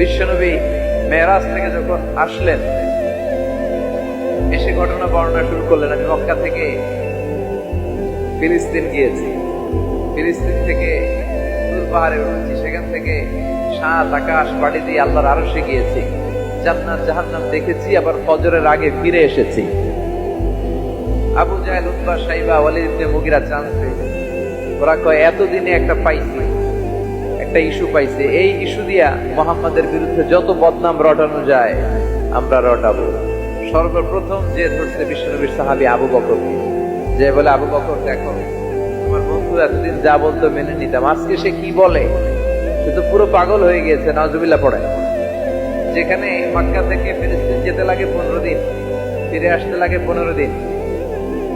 বিশ্বনবী মেরাজ থেকে যখন আসলেন, এসে ঘটনা বর্ণনা শুরু করলেন, আমি মক্কা থেকে ফিলিস্তিন গিয়েছি, ফিলিস্তিন থেকে দূর পাহাড়ে উঠেছি, সেখান থেকে 7 আকাশ পাড়ি দিয়ে আল্লাহর আরশে গিয়েছি, জান্নাত জাহান্নাম দেখেছি, আবার ফজরের আগে ফিরে এসেছি। আবু জাহেল, উতবা, সাইবা, ওয়ালিদ ইবনে মুগিরা চান্স পেয়েছে। ওরা কয় এতদিনে একটা পাইছি, একটা ইস্যু পাইছে, এই ইস্যু দিয়া মুহাম্মাদের বিরুদ্ধে যত বদনাম রটানো যায় আমরা রটাবো। সর্বপ্রথম যে ধরছে বিশ্বনবীর সাহাবী আবু বকর, যে বলে আবু বকর দেখো তোমার বন্ধু এতদিন যা বলতো মেনে নিতাম, আজকে সে কি বলে, সে তো পুরো পাগল হয়ে গিয়েছে, নাউজুবিল্লাহ পড়ে। যেখানে মক্কা থেকে ফিলিস্তিন যেতে লাগে 15 দিন, ফিরে আসতে লাগে 15 দিন,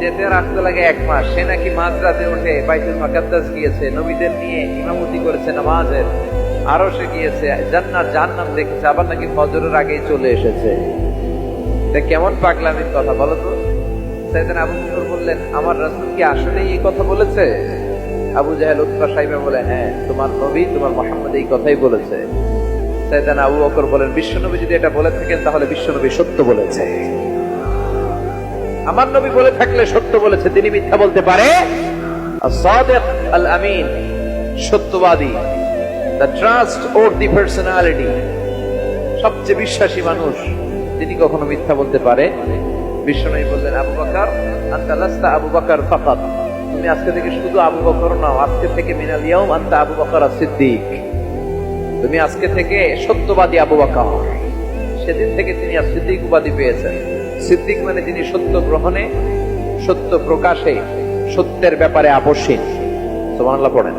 যেতে আর আসতে লাগে 1 মাস, সে নাকি মাঝরাতে উঠে বাইতুল মুকাদ্দাস গিয়েছে, নবীদের নিয়ে ইমামতি করেছে নামাজের, আরো সে গিয়েছে, জান্নাত জাহান্নাম দেখেছে, আবার নাকি ফজরের আগেই চলে এসেছে। এটা কেমন পাগলামির কথা বলো তো? সাইয়েদনা আবু বকর বললেন, আমার রাসূল কি আসলে এই কথা বলেছে? আবু জাহেল, উতবা, সাইবা বলে, হ্যাঁ, তোমার নবী, তোমার মুহাম্মদ এই কথাই বলেছে। সাইয়েদনা আবু বকর বলেন, বিশ্বনবী যদি এটা বলে থাকেন তাহলে বিশ্বনবী সত্য বলেছে। আমার নবী বলে থাকলে সত্য বলেছে, তিনি মিথ্যা বলতে পারে? as-sadiq al-amin, সত্যবাদী, the trustworthy personality, সবচেয়ে বিশ্বাসী মানুষ, তিনি কখনো মিথ্যা বলতে পারে? বিশ্বনবী বললেন, আবু বকর আনতা লাস্তা আবু বকর ফাকাত, তুমি আজকে থেকে শুধু আবু বকর নও, আজকে থেকে মিনাল ইয়াউম আনতা আবু বকর as-সিদ্দিক, তুমি আজকে থেকে সত্যবাদী আবু বকর। সেদিন থেকে তিনি as-সিদ্দিক উপাধি পেয়েছেন। সিদ্দিক মানে যিনি সত্য গ্রহণে, সত্য প্রকাশে, সত্যের ব্যাপারে আপোষহীন। সুবহানাল্লাহ পড়েন।